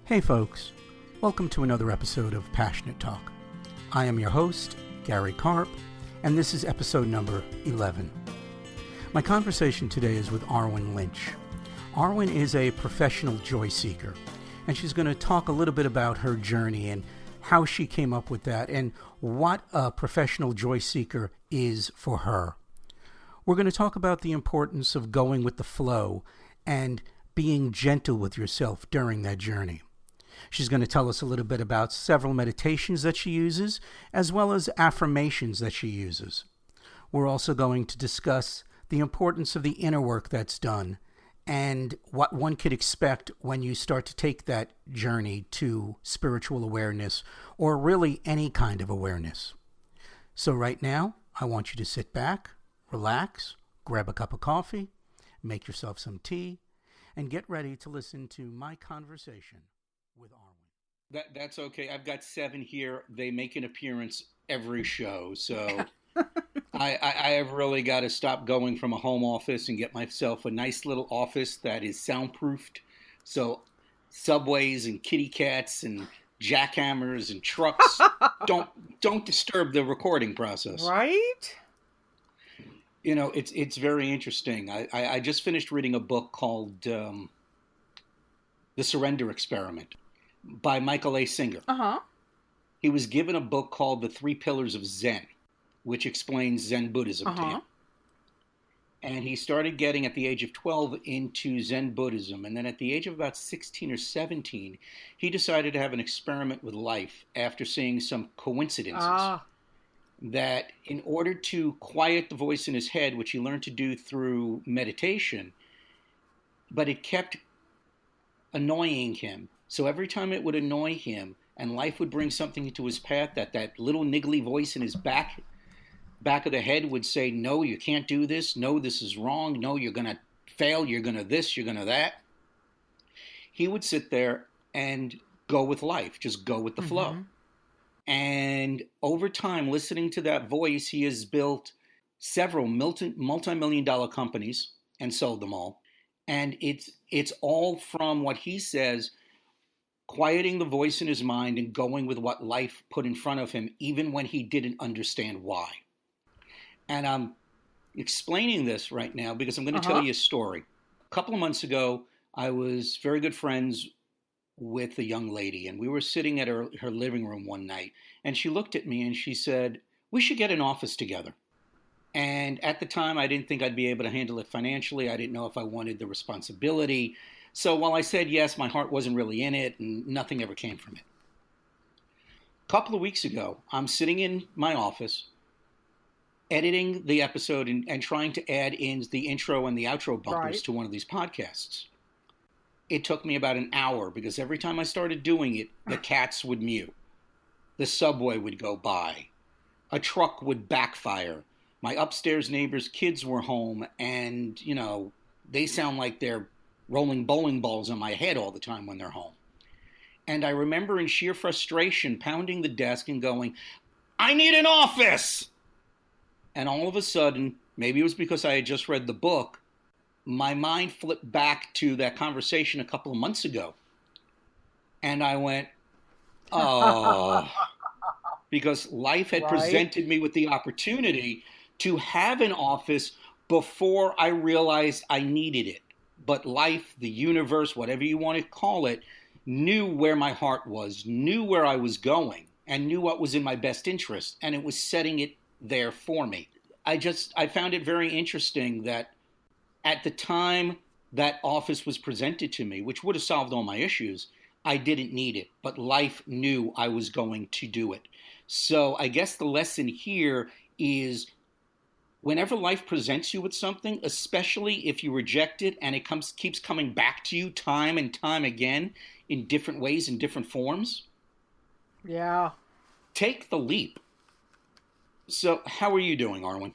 Hey folks, welcome to another episode of Passionate Talk. I am your host, Gary Karp, and this is episode number 11. My conversation today is with Arwen Lynch. Arwen is a professional joy seeker, and she's going to talk a little bit about her journey and how she came up with that and what a professional joy seeker is for her. We're going to talk about the importance of going with the flow and being gentle with yourself during that journey. She's going to tell us a little bit about several meditations that she uses, as well as affirmations that she uses. We're also going to discuss the importance of the inner work that's done and what one could expect when you start to take that journey to spiritual awareness, or really any kind of awareness. So right now, I want you to sit back, relax, grab a cup of coffee, make yourself some tea, and get ready to listen to my conversation with Arwen. That's okay. I've got 7 here. They make an appearance every show. So I have really got to stop going from a home office and get myself a nice little office that is soundproofed. So subways and kitty cats and jackhammers and trucks don't disturb the recording process. Right? You know, it's very interesting. I just finished reading a book called The Surrender Experiment by Michael A. Singer. Uh-huh. He was given a book called The 3 Pillars of Zen, which explains Zen Buddhism to him. And he started getting, at the age of 12, into Zen Buddhism. And then at the age of about 16 or 17, he decided to have an experiment with life after seeing some coincidences. That in order to quiet the voice in his head, which he learned to do through meditation, but it kept annoying him. So every time it would annoy him and life would bring something into his path, that little niggly voice in his back of the head would say, no, you can't do this. No, this is wrong. No, you're going to fail. You're going to this, you're going to that. He would sit there and go with life, just go with the flow. And over time, listening to that voice, he has built several multi-million-dollar companies and sold them all. And it's all from what he says, quieting the voice in his mind and going with what life put in front of him, even when he didn't understand why. And I'm explaining this right now because I'm going to tell you a story. A couple of months ago, I was very good friends with a young lady, and we were sitting at her living room one night, and she looked at me and she said, we should get an office together. And at the time, I didn't think I'd be able to handle it financially. I didn't know if I wanted the responsibility. So while I said yes, my heart wasn't really in it, and nothing ever came from it. A couple of weeks ago, I'm sitting in my office, editing the episode and trying to add in the intro and the outro bumpers to one of these podcasts. It took me about an hour because every time I started doing it, the cats would mew. The subway would go by. A truck would backfire. My upstairs neighbor's kids were home, and, you know, they sound like they're rolling bowling balls on my head all the time when they're home. And I remember in sheer frustration pounding the desk and going, I need an office! And all of a sudden, maybe it was because I had just read the book, my mind flipped back to that conversation a couple of months ago. And I went, oh, because life had presented me with the opportunity to have an office before I realized I needed it. But life, the universe, whatever you want to call it, knew where my heart was, knew where I was going, and knew what was in my best interest. And it was setting it there for me. I found it very interesting that at the time that office was presented to me, which would have solved all my issues, I didn't need it, but life knew I was going to do it. So I guess the lesson here is whenever life presents you with something, especially if you reject it and it keeps coming back to you time and time again in different ways, in different forms, take the leap. So how are you doing, Arwen?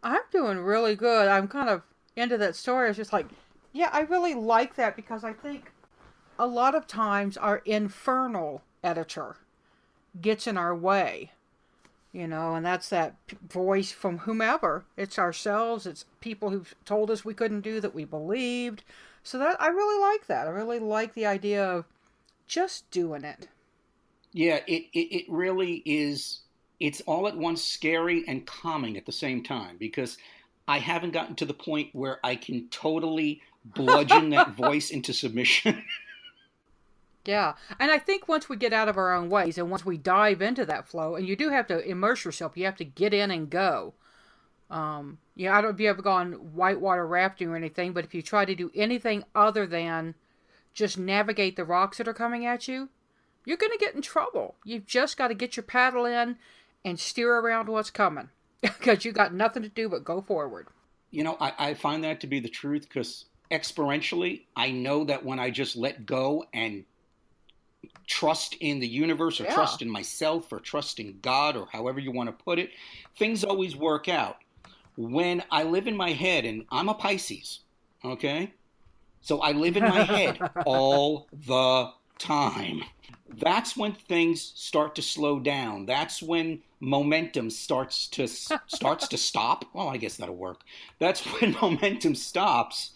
I'm doing really good. I'm kind of into that story. It's just like, yeah, I really like that because I think a lot of times our infernal editor gets in our way, you know, and that's that voice from whomever. It's ourselves. It's people who've told us we couldn't do that we believed. So that I really like that. I really like the idea of just doing it. Yeah, it really is. It's all at once scary and calming at the same time because I haven't gotten to the point where I can totally bludgeon that voice into submission. Yeah. And I think once we get out of our own ways and once we dive into that flow, and you do have to immerse yourself, you have to get in and go. I don't know if you ever gone whitewater rafting or anything, but if you try to do anything other than just navigate the rocks that are coming at you, you're going to get in trouble. You've just got to get your paddle in and steer around what's coming because you got nothing to do but go forward. I find that to be the truth because experientially, I know that when I just let go and trust in the universe or trust in myself or trust in God or however you want to put it, things always work out. When I live in my head, and I'm a Pisces, okay? So I live in my head all the time. That's when things start to slow down. That's when momentum starts to stop. Well, I guess that'll work. That's when momentum stops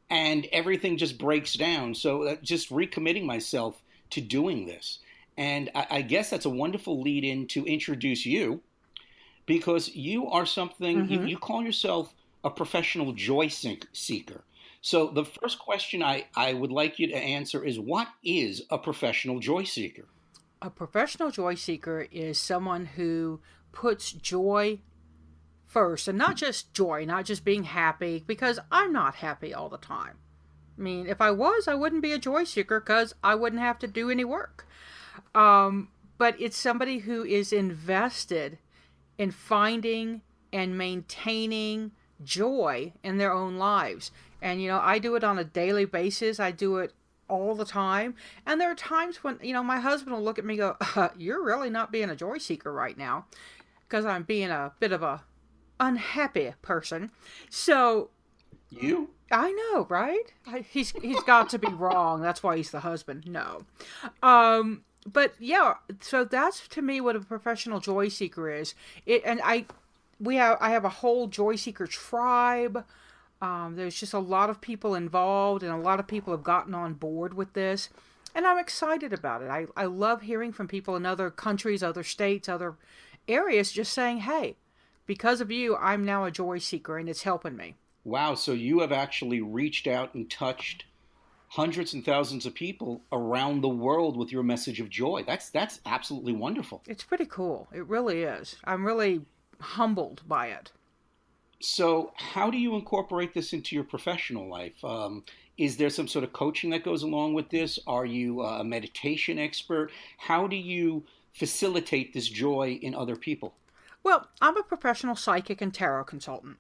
and everything just breaks down. So just recommitting myself to doing this. And I guess that's a wonderful lead in to introduce you because you are something, you call yourself a professional joy seeker. So the first question I would like you to answer is, what is a professional joy seeker? A professional joy seeker is someone who puts joy first, and not just joy, not just being happy, because I'm not happy all the time. I mean, if I was, I wouldn't be a joy seeker because I wouldn't have to do any work. But it's somebody who is invested in finding and maintaining joy in their own lives. And, I do it on a daily basis. I do it all the time. And there are times when, my husband will look at me and go, you're really not being a joy seeker right now because I'm being a bit of a unhappy person. So you? I know, right? He's got to be wrong. That's why he's the husband. No. But yeah, so that's to me what a professional joy seeker is. I have a whole joy seeker tribe. There's just a lot of people involved, and a lot of people have gotten on board with this, and I'm excited about it. I love hearing from people in other countries, other states, other areas, just saying, hey, because of you, I'm now a joy seeker, and it's helping me. Wow, so you have actually reached out and touched hundreds and thousands of people around the world with your message of joy. That's absolutely wonderful. It's pretty cool. It really is. I'm really humbled by it. So how do you incorporate this into your professional life? Is there some sort of coaching that goes along with this? Are you a meditation expert? How do you facilitate this joy in other people? Well, I'm a professional psychic and tarot consultant.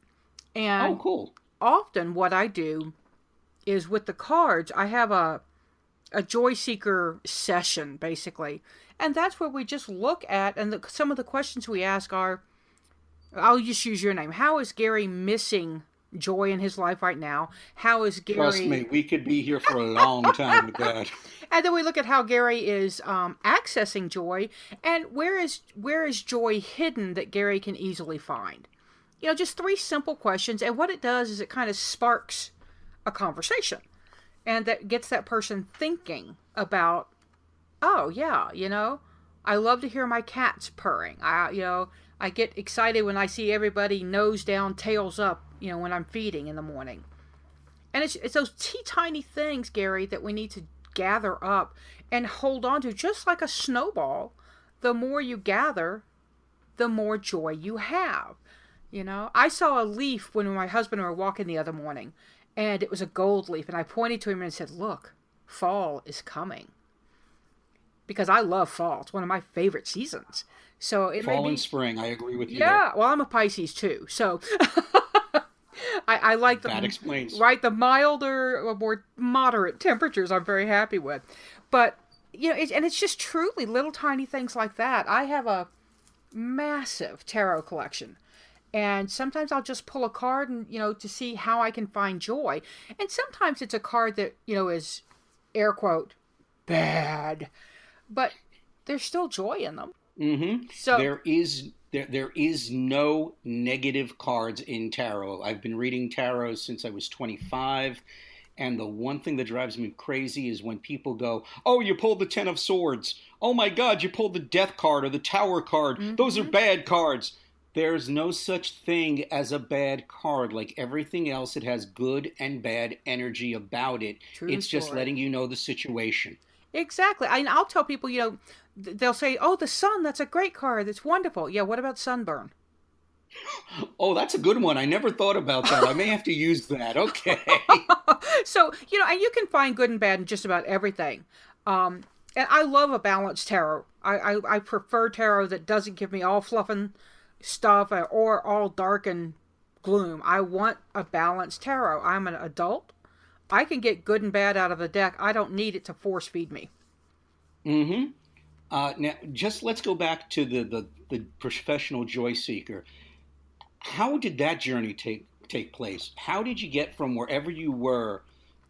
And cool. Often what I do is with the cards, I have a joy seeker session, basically. And that's where we just look at, and some of the questions we ask are, I'll just use your name. How is Gary missing joy in his life right now? How is Gary... Trust me, we could be here for a long time with that. And then we look at how Gary is accessing joy, and where is joy hidden that Gary can easily find? Just 3 simple questions, and what it does is it kind of sparks a conversation, and that gets that person thinking about, oh yeah, I love to hear my cats purring. I get excited when I see everybody nose down, tails up, when I'm feeding in the morning. And it's those tiny things, Gary, that we need to gather up and hold on to, just like a snowball. The more you gather, the more joy you have. I saw a leaf when my husband and I were walking the other morning, and it was a gold leaf, and I pointed to him and said, look, fall is coming. Because I love fall. It's one of my favorite seasons. So it fall and spring, I agree with you. Yeah, well, I'm a Pisces too, so I like that explains. Right, the milder or more moderate temperatures I'm very happy with. But it's just truly little tiny things like that. I have a massive tarot collection. And sometimes I'll just pull a card and, to see how I can find joy. And sometimes it's a card that, is, air quote, bad. But there's still joy in them. Mm-hmm. So there is no negative cards in tarot. I've been reading tarot since I was 25. And the one thing that drives me crazy is when people go, "Oh, you pulled the Ten of Swords. Oh my God, you pulled the Death card or the Tower card. Those are Mm-hmm. bad cards." There's no such thing as a bad card. Like everything else, it has good and bad energy about it. True It's just story. letting you know the situation. Exactly. I'll tell people, they'll say, "Oh, the sun, that's a great card. That's wonderful." Yeah, what about sunburn? Oh, that's a good one. I never thought about that. I may have to use that. Okay. So, and you can find good and bad in just about everything. And I love a balanced tarot. I prefer tarot that doesn't give me all fluff and stuff or all dark and gloom. I want a balanced tarot. I'm an adult. I can get good and bad out of the deck. I don't need it to force feed me. Mm-hmm. Now, just let's go back to the professional joy seeker. How did that journey take place? How did you get from wherever you were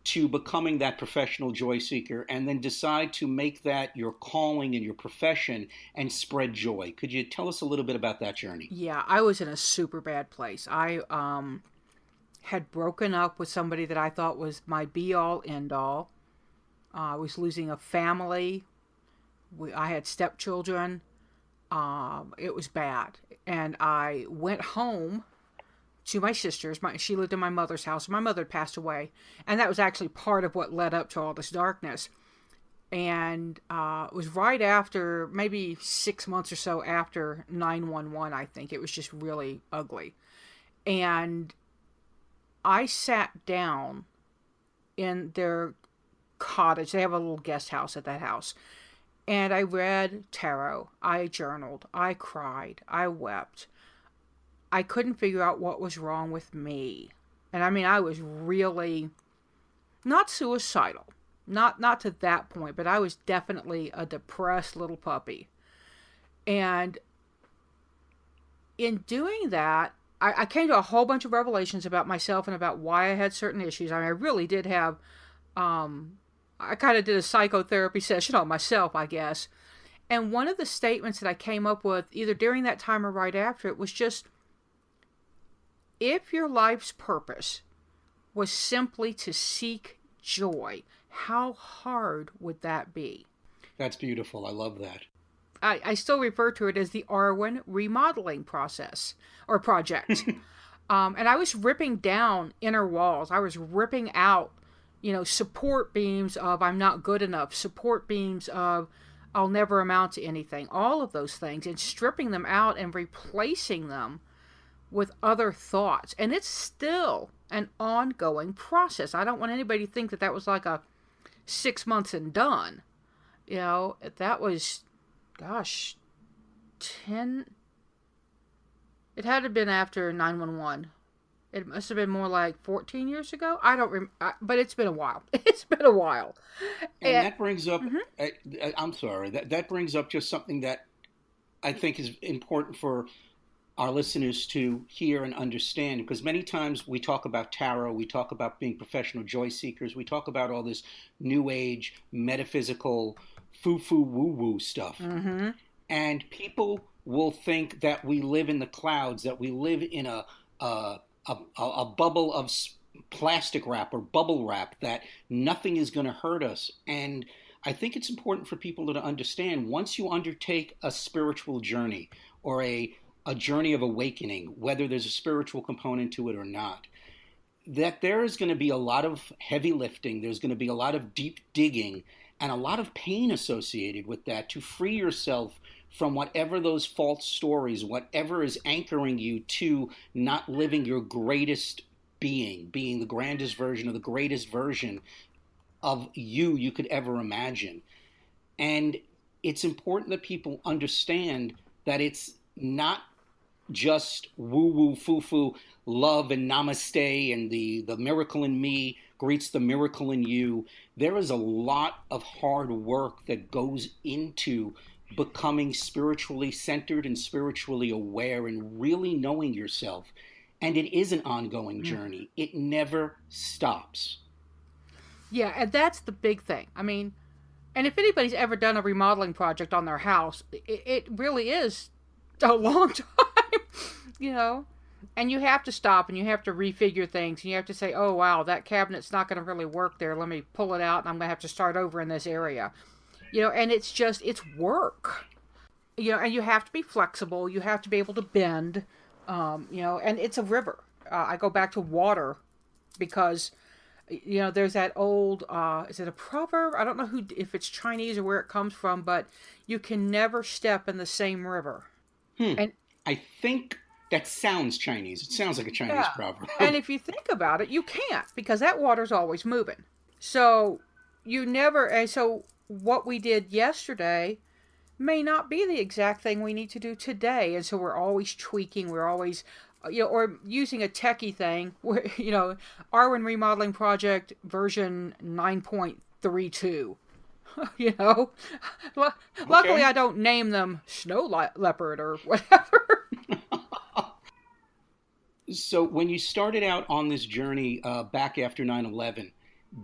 to becoming that professional joy seeker and then decide to make that your calling and your profession and spread joy? Could you tell us a little bit about that journey? Yeah, I was in a super bad place. I had broken up with somebody that I thought was my be all end all. I was losing a family. I had stepchildren. It was bad. And I went home to my sister's. She lived in my mother's house. My mother had passed away. And that was actually part of what led up to all this darkness. And it was right after, maybe 6 months or so after 9/11, I think. It was just really ugly. And I sat down in their cottage. They have a little guest house at that house. And I read tarot. I journaled. I cried. I wept. I couldn't figure out what was wrong with me. And I mean, I was really not suicidal. Not to that point, but I was definitely a depressed little puppy. And in doing that, I came to a whole bunch of revelations about myself and about why I had certain issues. I mean, I really did have, I kind of did a psychotherapy session on myself, I guess. And one of the statements that I came up with, either during that time or right after it, was just, if your life's purpose was simply to seek joy, how hard would that be? That's beautiful. I love that. I still refer to it as the Arwen remodeling process or project. And I was ripping down inner walls. I was ripping out, support beams of I'm not good enough, support beams of I'll never amount to anything, all of those things, and stripping them out and replacing them with other thoughts. And it's still an ongoing process. I don't want anybody to think that was like a 6 months and done. That was, gosh, 10. It had to have been after 9/11. It must have been more like 14 years ago. I don't remember, but it's been a while. It's been a while. And that brings up, I'm sorry, that brings up just something that I think is important for our listeners to hear and understand, because many times we talk about tarot, we talk about being professional joy seekers, we talk about all this new age, metaphysical, foo-foo, woo-woo stuff. Mm-hmm. And people will think that we live in the clouds, that we live in a bubble of plastic wrap or bubble wrap, that nothing is going to hurt us. And I think it's important for people to understand, once you undertake a spiritual journey or a journey of awakening, whether there's a spiritual component to it or not, that there is going to be a lot of heavy lifting, there's going to be a lot of deep digging, and a lot of pain associated with that to free yourself from whatever those false stories, whatever is anchoring you to not living your greatest being the grandest version or the greatest version of you could ever imagine. And it's important that people understand that it's not just woo-woo, foo-foo, love and namaste and the miracle in me greets the miracle in you. There is a lot of hard work that goes into becoming spiritually centered and spiritually aware and really knowing yourself. And it is an ongoing journey. It never stops. Yeah, and that's the big thing. I mean, and if anybody's ever done a remodeling project on their house, it really is a long time, you know. And you have to stop and you have to refigure things and you have to say, oh, wow, that cabinet's not going to really work there. Let me pull it out and I'm going to have to start over in this area. And it's work. And you have to be flexible. You have to be able to bend, and it's a river. I go back to water because, there's that old, is it a proverb? I don't know if it's Chinese or where it comes from, but you can never step in the same river. And I think that sounds Chinese. It sounds like a Chinese proverb. And if you think about it, you can't because that water's always moving. So and so what we did yesterday may not be the exact thing we need to do today. And so we're always tweaking. We're always, or using a techie thing where, Arwen Remodeling Project version 9.32. Luckily I don't name them snow leopard or whatever. So when you started out on this journey back after 9/11,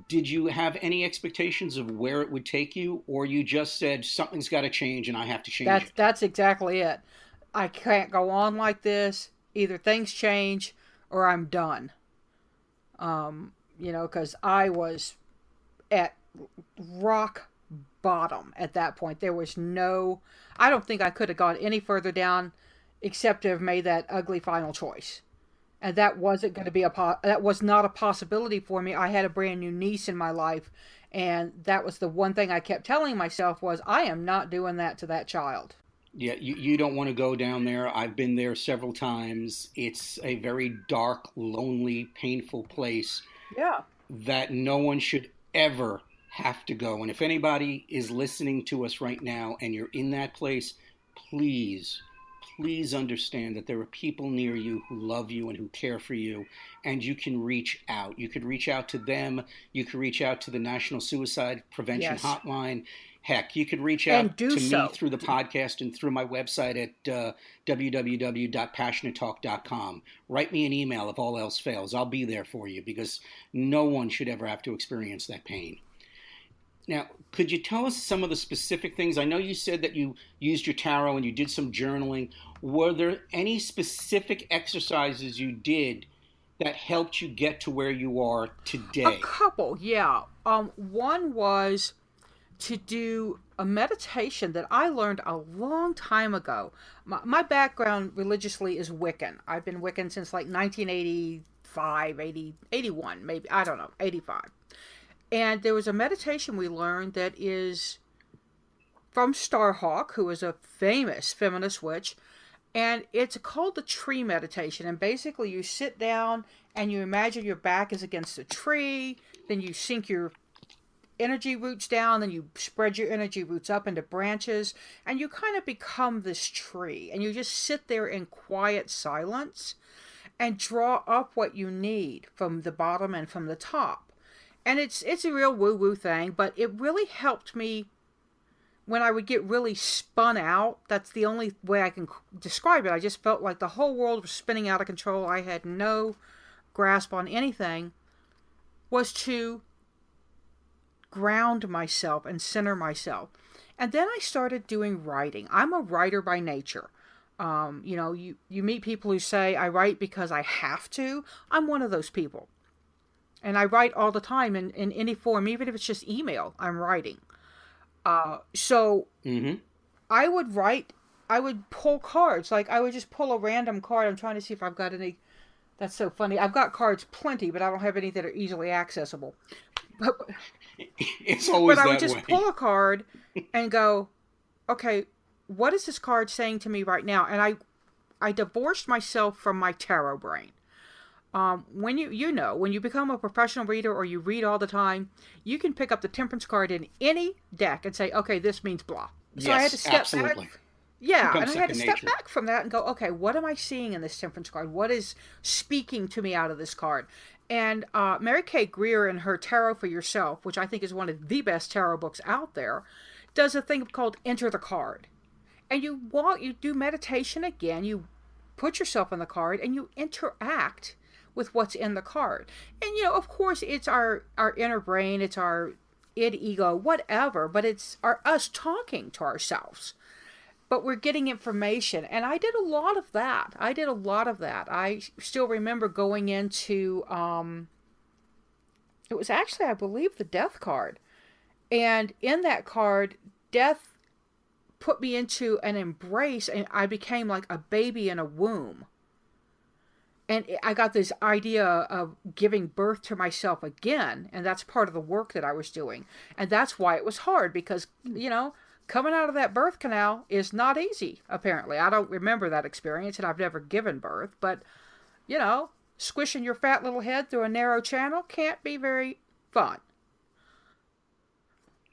did you have any expectations of where it would take you, or you just said something's got to change and I have to change it? That's exactly it. I can't go on like this. Either things change or I'm done. Because I was at rock bottom at that point. There was I don't think I could have gone any further down except to have made that ugly final choice. And that wasn't going to be that was not a possibility for me. I had a brand new niece in my life, and that was the one thing I kept telling myself was, I am not doing that to that child. Yeah, you don't want to go down there. I've been there several times. It's a very dark, lonely, painful place. Yeah. That no one should ever have to go. And if anybody is listening to us right now and you're in that place, please understand that there are people near you who love you and who care for you, and you can reach out. You could reach out to them. You could reach out to the National Suicide Prevention Hotline. Heck, you could reach out to me through the podcast and through my website at www.passionatetalk.com. Write me an email if all else fails. I'll be there for you because no one should ever have to experience that pain. Now, could you tell us some of the specific things? I know you said that you used your tarot and you did some journaling. Were there any specific exercises you did that helped you get to where you are today? A couple, yeah. One was to do a meditation that I learned a long time ago. My background religiously is Wiccan. I've been Wiccan since like 1985, 81, maybe, I don't know, 85. And there was a meditation we learned that is from Starhawk, who is a famous feminist witch. And it's called the tree meditation. And basically you sit down and you imagine your back is against a tree. Then you sink your energy roots down. Then you spread your energy roots up into branches. And you kind of become this tree. And you just sit there in quiet silence and draw up what you need from the bottom and from the top. And it's a real woo-woo thing, but it really helped me when I would get really spun out. That's the only way I can describe it. I just felt like the whole world was spinning out of control. I had no grasp on anything. Was to ground myself and center myself. And then I started doing writing. I'm a writer by nature. You meet people who say, I write because I have to. I'm one of those people. And I write all the time in any form, even if it's just email, I'm writing. So I would write, I would pull cards. Like I would just pull a random card. I'm trying to see if I've got any. That's so funny. I've got cards plenty, but I don't have any that are easily accessible. It's always that way. But I would just pull a card and go, okay, what is this card saying to me right now? And I divorced myself from my tarot brain. When you become a professional reader or you read all the time, you can pick up the temperance card in any deck and say, okay, this means blah. So yes, I had to step absolutely. back. Yeah, and I had to step back from that and go, okay, what am I seeing in this temperance card? What is speaking to me out of this card? And Mary Kay Greer in her Tarot for Yourself, which I think is one of the best tarot books out there, does a thing called Enter the Card. And you do meditation again, you put yourself in the card and you interact with what's in the card. And, of course, it's our inner brain, it's our id, ego, whatever, but it's us talking to ourselves. but we're getting information. And I did a lot of that. I still remember going into, it was actually, I believe, the death card. And in that card, death put me into an embrace, and I became like a baby in a womb. And I got this idea of giving birth to myself again, and that's part of the work that I was doing. And that's why it was hard, because, coming out of that birth canal is not easy, apparently. I don't remember that experience, and I've never given birth, but, squishing your fat little head through a narrow channel can't be very fun.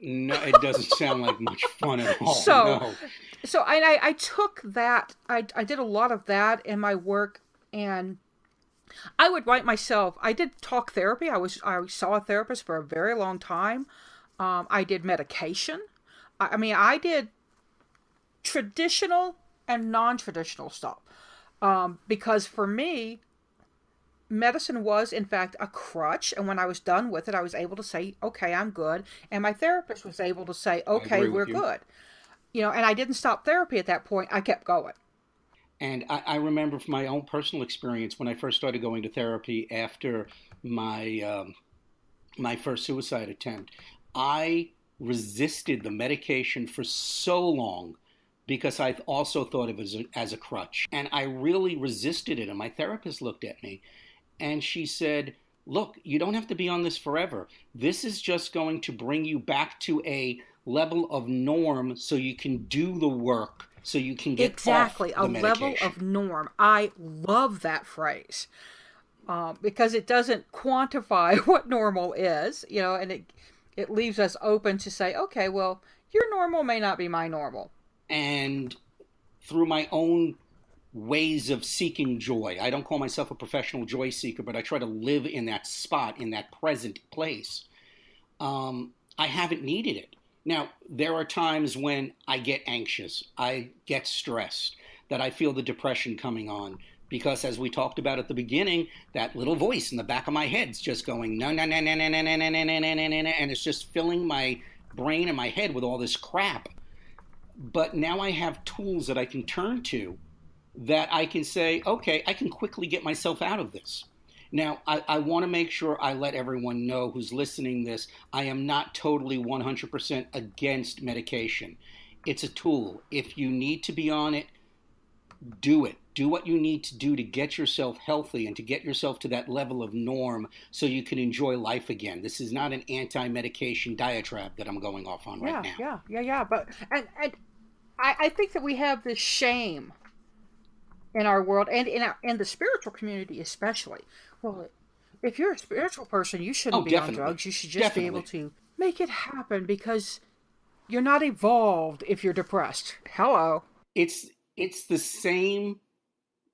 No, it doesn't sound like much fun at all. So I took that, I did a lot of that in my work, and I would write myself. I did talk therapy. I saw a therapist for a very long time. I did medication. I did traditional and non-traditional stuff. Because for me, medicine was, in fact, a crutch. And when I was done with it, I was able to say, okay, I'm good. And my therapist was able to say, okay, we're good. And I didn't stop therapy at that point. I kept going. And I remember from my own personal experience when I first started going to therapy after my my first suicide attempt, I resisted the medication for so long because I also thought of it as a crutch. And I really resisted it. And my therapist looked at me and she said, look, you don't have to be on this forever. This is just going to bring you back to a level of norm so you can do the work. So you can get exactly off the medication. Level of norm. I love that phrase because it doesn't quantify what normal is, and it leaves us open to say, okay, well, your normal may not be my normal. And through my own ways of seeking joy, I don't call myself a professional joy seeker, but I try to live in that spot, in that present place. I haven't needed it. Now, there are times when I get anxious, I get stressed, that I feel the depression coming on. Because as we talked about at the beginning, that little voice in the back of my head's just going, no, no, no, no, no, no, no, no, no, no, no, no, and it's just filling my brain and my head with all this crap. But now I have tools that I can turn to that I can say, okay, I can quickly get myself out of this. Now, I want to make sure I let everyone know who's listening this, I am not totally 100% against medication. It's a tool. If you need to be on it, do it. Do what you need to do to get yourself healthy and to get yourself to that level of norm so you can enjoy life again. This is not an anti-medication diatribe that I'm going off on right now. Yeah. But and I think that we have this shame in our world and in the spiritual community especially. Well, if you're a spiritual person, you shouldn't be on drugs. You should just be able to make it happen because you're not evolved if you're depressed. Hello. It's the same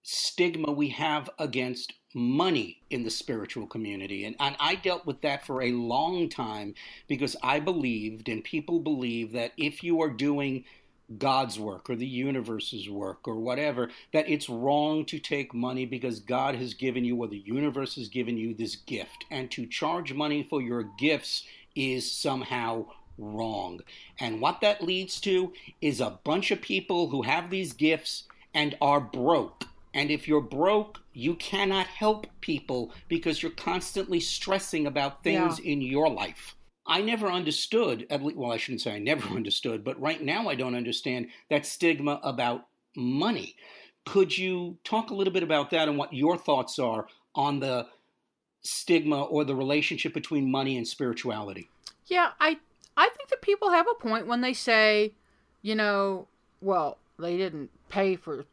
stigma we have against money in the spiritual community. And I dealt with that for a long time because I believed, and people believe, that if you are doing God's work or the universe's work or whatever, that it's wrong to take money because God has given you or the universe has given you this gift. And to charge money for your gifts is somehow wrong. And what that leads to is a bunch of people who have these gifts and are broke. And if you're broke, you cannot help people because you're constantly stressing about things in your life. I never understood, well, I shouldn't say I never understood, but right now I don't understand that stigma about money. Could you talk a little bit about that and what your thoughts are on the stigma or the relationship between money and spirituality? Yeah, I think that people have a point when they say, well, they didn't pay for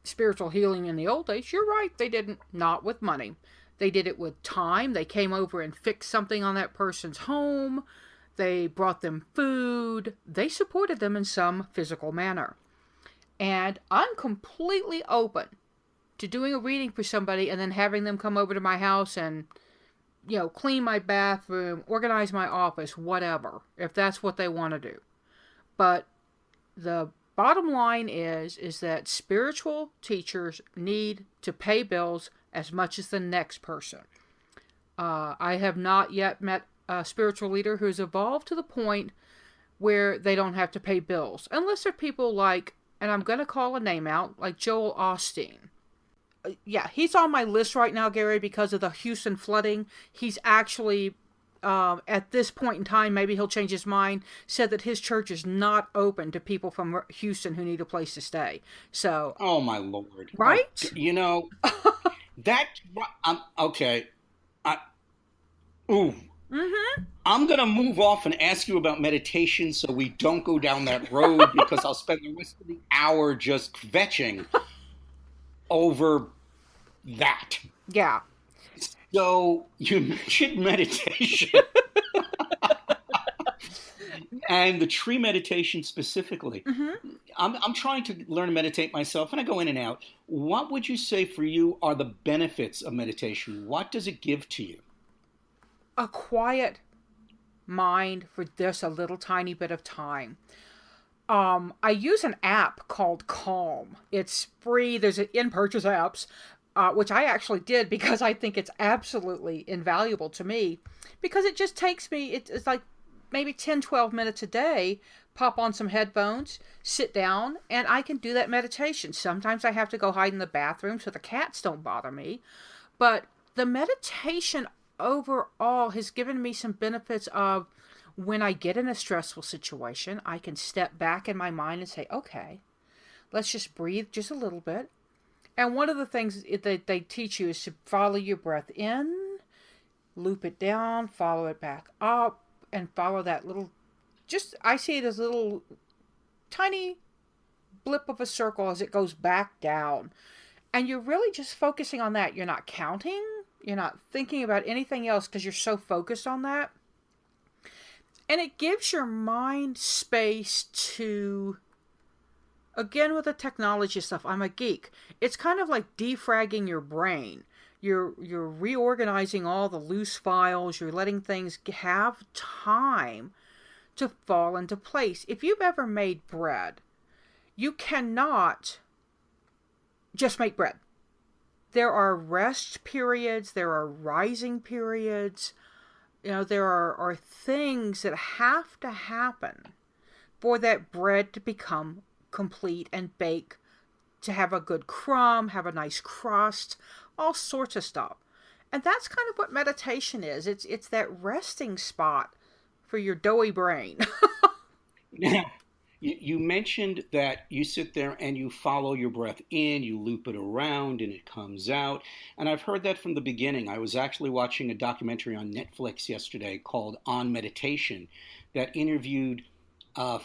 spiritual healing in the old days. You're right, they didn't. Not with money. They did it with time. They came over and fixed something on that person's home. They brought them food. They supported them in some physical manner. And I'm completely open to doing a reading for somebody and then having them come over to my house and, clean my bathroom, organize my office, whatever, if that's what they want to do. But the bottom line is that spiritual teachers need to pay bills as much as the next person. I have not yet met a spiritual leader who's evolved to the point where they don't have to pay bills. Unless they're people like and I'm going to call a name out, like Joel Osteen. Yeah, he's on my list right now, Gary, because of the Houston flooding. He's actually, at this point in time, maybe he'll change his mind, said that his church is not open to people from Houston who need a place to stay. So, Oh my Lord. Oh, right? that. Okay. I, ooh. Mm-hmm. I'm gonna move off and ask you about meditation, so we don't go down that road because I'll spend the rest of the hour just kvetching over that. Yeah. So you mentioned meditation and the tree meditation specifically. Mm-hmm. I'm trying to learn to meditate myself, and I go in and out. What would you say for you are the benefits of meditation? What does it give to you? A quiet mind for just a little tiny bit of time. I use an app called Calm. It's free. There's in-purchase apps, which I actually did because I think it's absolutely invaluable to me. Because it just takes me, it's like maybe 10, 12 minutes a day, pop on some headphones, sit down, and I can do that meditation. Sometimes I have to go hide in the bathroom so the cats don't bother me. But the meditation overall has given me some benefits of when I get in a stressful situation, I can step back in my mind and say, okay, let's just breathe just a little bit. And one of the things that they teach you is to follow your breath in, loop it down, follow it back up, and follow that little, I see it as a little tiny blip of a circle as it goes back down. And you're really just focusing on that. You're not counting. You're not thinking about anything else because you're so focused on that. And it gives your mind space to, again with the technology stuff, I'm a geek. It's kind of like defragging your brain. You're reorganizing all the loose files. You're letting things have time to fall into place. If you've ever made bread, you cannot just make bread. There are rest periods. There are rising periods. There are things that have to happen for that bread to become complete and bake, to have a good crumb, have a nice crust, all sorts of stuff. And that's kind of what meditation is. It's that resting spot for your doughy brain. Now, you mentioned that you sit there and you follow your breath in, you loop it around, and it comes out. And I've heard that from the beginning. I was actually watching a documentary on Netflix yesterday called On Meditation that interviewed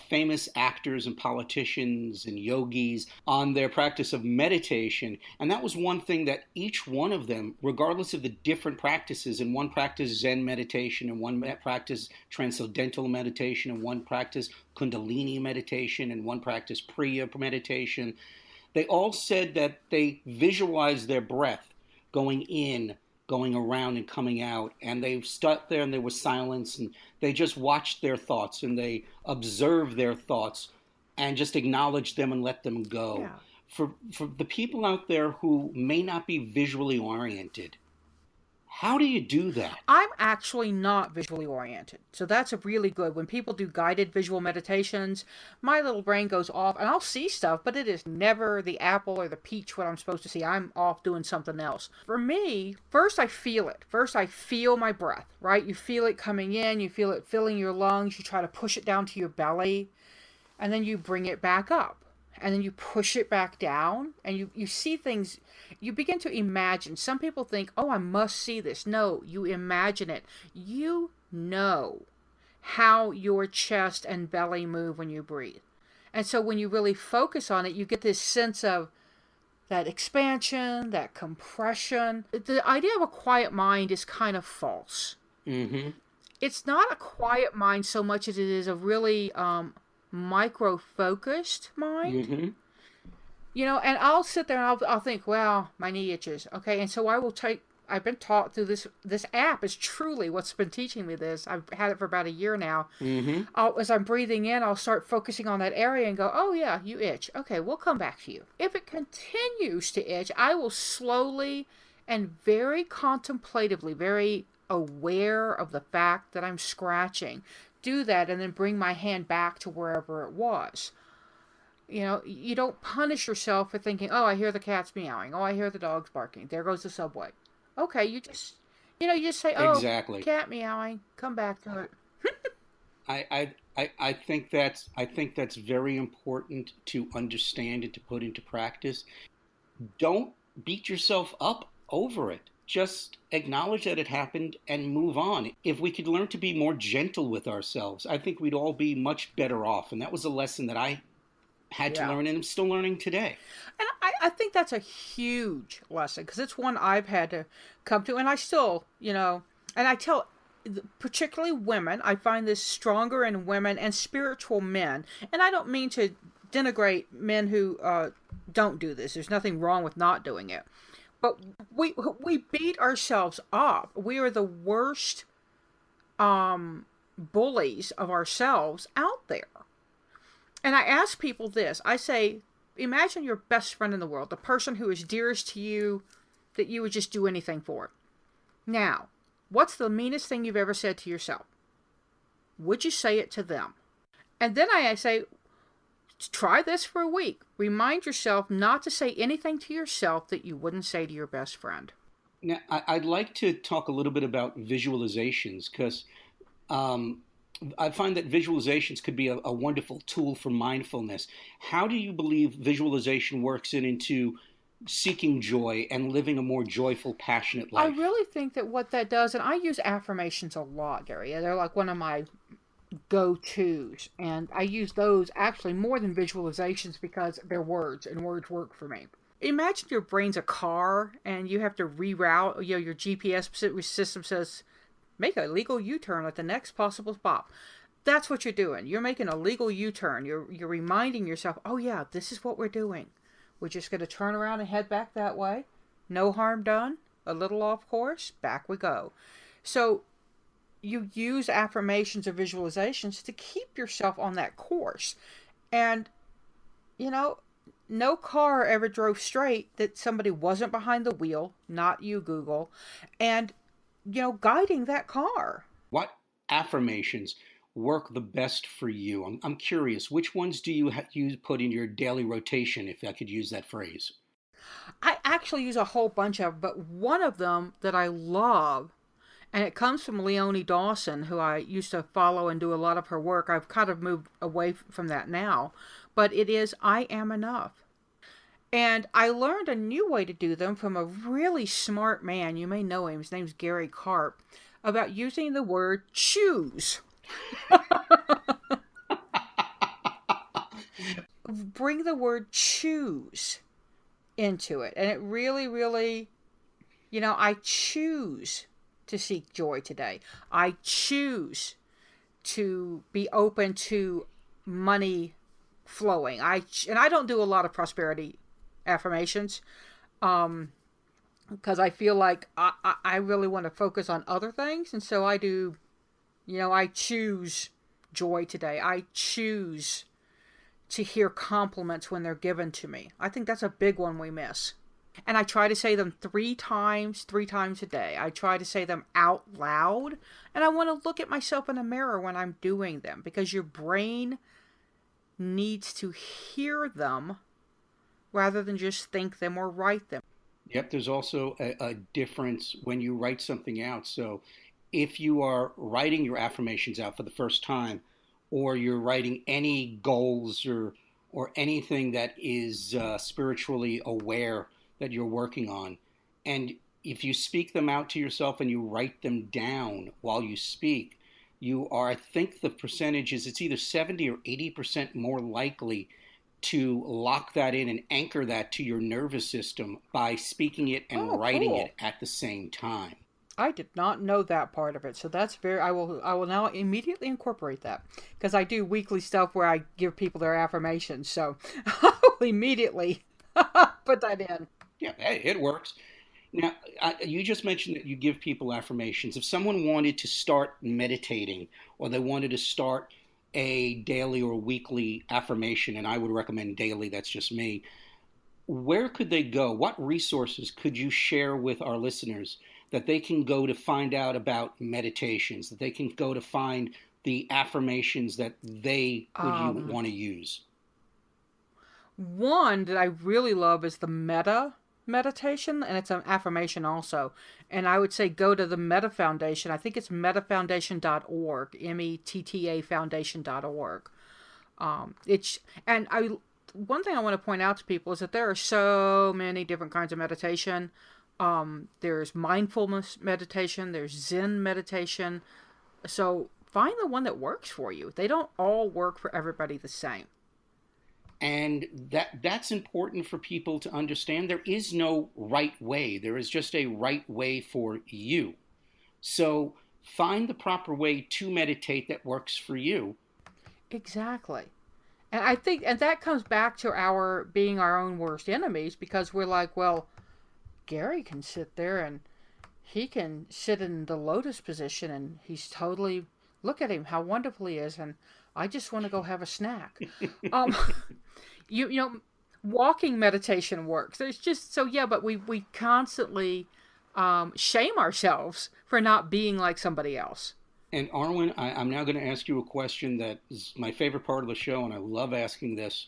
famous actors and politicians and yogis on their practice of meditation. And that was one thing that each one of them, regardless of the different practices, and one practice Zen meditation, and one practice transcendental meditation, and one practice Kundalini meditation, and one practice Priya meditation, they all said that they visualized their breath going in, going around and coming out, and they stood there and there was silence, and they just watched their thoughts and they observed their thoughts and just acknowledged them and let them go. Yeah. For the people out there who may not be visually oriented, how do you do that? I'm actually not visually oriented. So that's a really good. When people do guided visual meditations, my little brain goes off and I'll see stuff, but it is never the apple or the peach what I'm supposed to see. I'm off doing something else. For me, first I feel it. First I feel my breath, right? You feel it coming in, you feel it filling your lungs, you try to push it down to your belly, and then you bring it back up. And then you push it back down and you see things, you begin to imagine. Some people think, oh, I must see this. No, you imagine it. You know how your chest and belly move when you breathe. And so when you really focus on it, you get this sense of that expansion, that compression. The idea of a quiet mind is kind of false. Mm-hmm. It's not a quiet mind so much as it is a really micro-focused mind. Mm-hmm. And I'll sit there and I'll think, well, my knee itches. Okay, and so I've been taught through this app is truly what's been teaching me this. I've had it for about a year now. Mm-hmm. As I'm breathing in, I'll start focusing on that area and go, oh yeah, you itch. Okay, we'll come back to you. If it continues to itch, I will slowly and very contemplatively, very aware of the fact that I'm scratching, do that and then bring my hand back to wherever it was. You know, you don't punish yourself for thinking, oh, I hear the cats meowing. Oh, I hear the dogs barking. There goes the subway. Okay, you just say, oh, Exactly. cat meowing. Come back to it. I think that's very important to understand and to put into practice. Don't beat yourself up over it. Just acknowledge that it happened and move on. If we could learn to be more gentle with ourselves, I think we'd all be much better off. And that was a lesson that I had to Yeah. learn and I'm still learning today. And I think that's a huge lesson because it's one I've had to come to. And I still, you know, and I tell particularly women, I find this stronger in women and spiritual men. And I don't mean to denigrate men who don't do this. There's nothing wrong with not doing it. But we beat ourselves up. We are the worst bullies of ourselves out there. And I ask people this. I say, imagine your best friend in the world, the person who is dearest to you, that you would just do anything for. Now, what's the meanest thing you've ever said to yourself? Would you say it to them? And then I say, try this for a week. Remind yourself not to say anything to yourself that you wouldn't say to your best friend. Now, I'd like to talk a little bit about visualizations because I find that visualizations could be a wonderful tool for mindfulness. How do you believe visualization works into seeking joy and living a more joyful, passionate I life? really think that what that does, and I use affirmations a lot, Gary. They're like one of my go-tos, and I use those actually more than visualizations because they're words, and words work for me. Imagine your brain's a car, and you have to reroute. You know, your GPS system says, make a legal U-turn at the next possible spot. That's what you're doing. You're making a legal U-turn. You're reminding yourself, oh yeah, this is what we're doing. We're just going to turn around and head back that way. No harm done. A little off course. Back we go. So you use affirmations or visualizations to keep yourself on that course. And, you know, no car ever drove straight that somebody wasn't behind the wheel, not you, Google, and, you know, guiding that car. What affirmations work the best for you? I'm curious, which ones do you put in your daily rotation, if I could use that phrase? I actually use a whole bunch of them, but one of them that I love, and it comes from Leonie Dawson, who I used to follow and do a lot of her work. I've kind of moved away from that now, but it is I am enough. And I learned a new way to do them from a really smart man. You may know him. His name's Gary Karp. About using the word choose. Bring the word choose into it. And it really, really, you know, I choose to seek joy today. I choose to be open to money flowing. And I don't do a lot of prosperity affirmations because I feel like I really want to focus on other things. And so I do, you know, I choose joy today. I choose to hear compliments when they're given to me. I think that's a big one we miss. And I try to say them three times a day. I try to say them out loud. And I want to look at myself in a mirror when I'm doing them because your brain needs to hear them rather than just think them or write them. Yep, there's also a difference when you write something out. So if you are writing your affirmations out for the first time, or you're writing any goals or anything that is spiritually aware that you're working on, and if you speak them out to yourself and you write them down while you speak, you are, I think the percentage is it's either 70 or 80% more likely to lock that in and anchor that to your nervous system by speaking it and writing Cool. it at the same time. I did not know that part of it, so that's very. I will now immediately incorporate that because I do weekly stuff where I give people their affirmations. So I'll immediately put that in. Yeah, hey, it works. Now, you just mentioned that you give people affirmations. If someone wanted to start meditating or they wanted to start a daily or weekly affirmation, and I would recommend daily, that's just me, where could they go? What resources could you share with our listeners that they can go to find out about meditations, that they can go to find the affirmations that they would you Um, want to use? One that I really love is the Meta meditation, and it's an affirmation also. And I would say go to the Meta Foundation. I think it's metafoundation.org, METTA foundation.org. It's and I one thing I want to point out to people is that there are so many different kinds of meditation. There's mindfulness meditation, there's Zen meditation. So find the one that works for you. They don't all work for everybody the same. And that's important for people to understand. There is no right way. There is just a right way for you. So find the proper way to meditate that works for you. Exactly. And I think, and that comes back to our being our own worst enemies, because we're like, well, Gary can sit there and he can sit in the lotus position and he's totally, look at him, how wonderful he is. And I just want to go have a snack. um, you know, walking meditation works. There's just, so yeah, but we constantly shame ourselves for not being like somebody else. And Arwen, I'm now going to ask you a question that is my favorite part of the show, and I love asking this.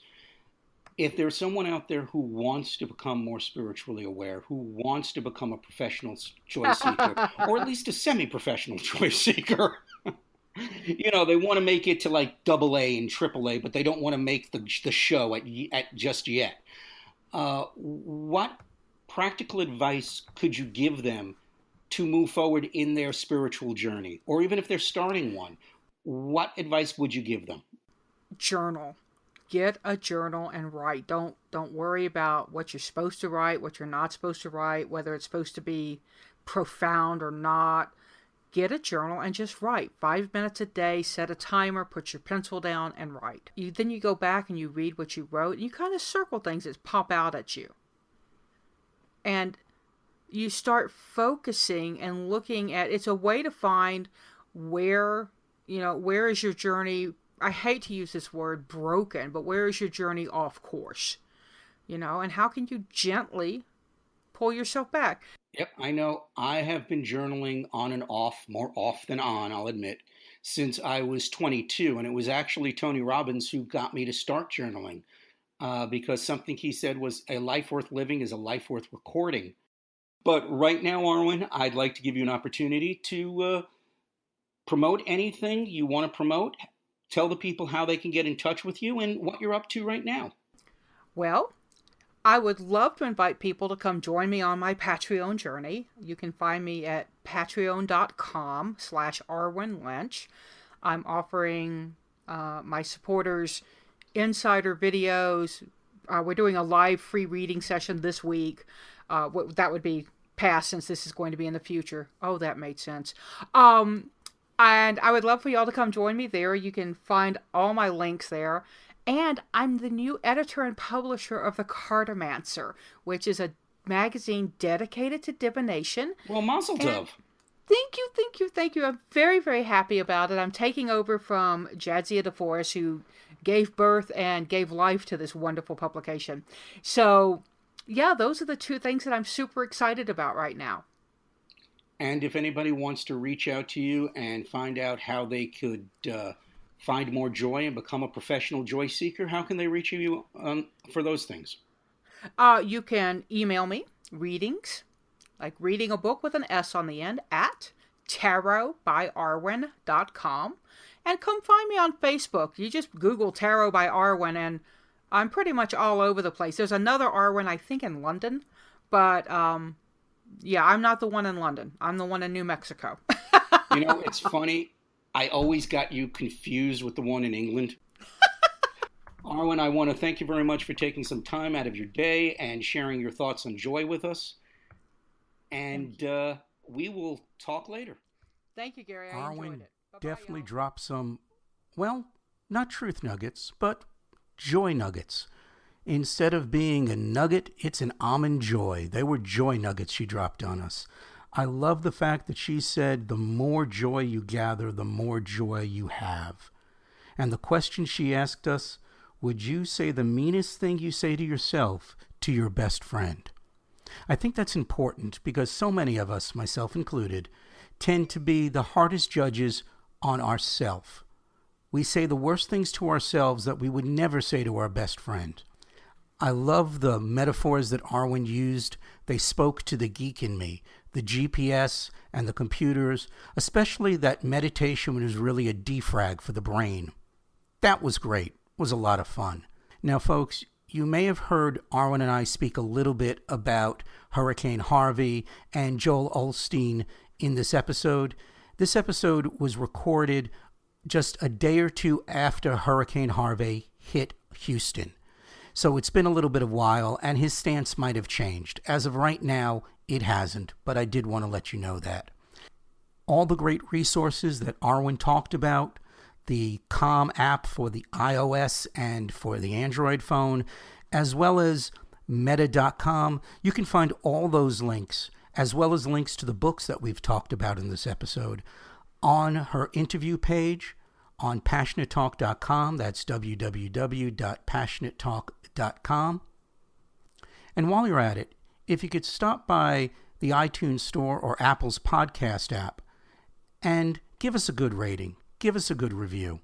If there's someone out there who wants to become more spiritually aware, who wants to become a professional joy seeker, or at least a semi-professional joy seeker, you know, they want to make it to like AA and AAA, but they don't want to make the show at just yet. What practical advice could you give them to move forward in their spiritual journey? Or even if they're starting one, what advice would you give them? Journal. Get a journal and write. Don't worry about what you're supposed to write, what you're not supposed to write, whether it's supposed to be profound or not. Get a journal and just write. 5 minutes a day, set a timer, put your pencil down and write. Then you go back and you read what you wrote and you kind of circle things that pop out at you. And you start focusing and looking at, it's a way to find where is your journey, I hate to use this word, broken, but where is your journey off course? And how can you gently pull yourself back? Yep, I know. I have been journaling on and off, more off than on, I'll admit, since I was 22. And it was actually Tony Robbins who got me to start journaling because something he said was a life worth living is a life worth recording. But right now, Arwen, I'd like to give you an opportunity to promote anything you want to promote. Tell the people how they can get in touch with you and what you're up to right now. Well, I would love to invite people to come join me on my Patreon journey. You can find me at patreon.com/Arwen Lynch. I'm offering my supporters insider videos. We're doing a live free reading session this week. That would be past since this is going to be in the future. Oh, that made sense. And I would love for y'all to come join me there. You can find all my links there. And I'm the new editor and publisher of The Cartomancer, which is a magazine dedicated to divination. Well, mazel tov. Thank you. I'm very, very happy about it. I'm taking over from Jadzia DeForest, who gave birth and gave life to this wonderful publication. So, yeah, those are the two things that I'm super excited about right now. And if anybody wants to reach out to you and find out how they could find more joy and become a professional joy seeker, how can they reach you for those things? You can email me readings, like reading a book with an S on the end, at tarotbyarwen.com. And come find me on Facebook. You just Google Tarot by Arwen, and I'm pretty much all over the place. There's another Arwen, I think, in London. But, yeah, I'm not the one in London. I'm the one in New Mexico. It's funny. I always got you confused with the one in England. Arwen, I want to thank you very much for taking some time out of your day and sharing your thoughts on joy with us. And we will talk later. Thank you, Gary. I enjoyed it. Bye-bye, definitely y'all. dropped some, well, not truth nuggets, but joy nuggets. Instead of being a nugget, it's an almond joy. They were joy nuggets she dropped on us. I love the fact that she said the more joy you gather, the more joy you have. And the question she asked us, would you say the meanest thing you say to yourself to your best friend? I think that's important because so many of us, myself included, tend to be the hardest judges on ourselves. We say the worst things to ourselves that we would never say to our best friend. I love the metaphors that Arwen used. They spoke to the geek in me, the GPS and the computers, especially that meditation was really a defrag for the brain. That was great. It was a lot of fun. Now, folks, you may have heard Arwen and I speak a little bit about Hurricane Harvey and Joel Osteen in this episode. This episode was recorded just a day or two after Hurricane Harvey hit Houston. So it's been a little bit of a while, and his stance might have changed. As of right now, it hasn't, but I did want to let you know that. All the great resources that Arwen talked about, the Calm app for the iOS and for the Android phone, as well as meta.com, you can find all those links, as well as links to the books that we've talked about in this episode, on her interview page on passionatetalk.com. That's www.passionatetalk.com. And while you're at it, if you could stop by the iTunes Store or Apple's podcast app and give us a good rating, give us a good review,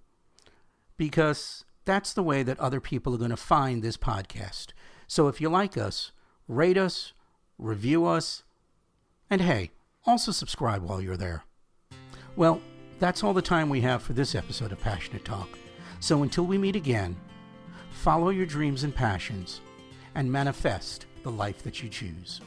because that's the way that other people are going to find this podcast. So if you like us, rate us, review us, and hey, also subscribe while you're there. Well, that's all the time we have for this episode of Passionate Talk. So until we meet again, follow your dreams and passions and manifest the life that you choose.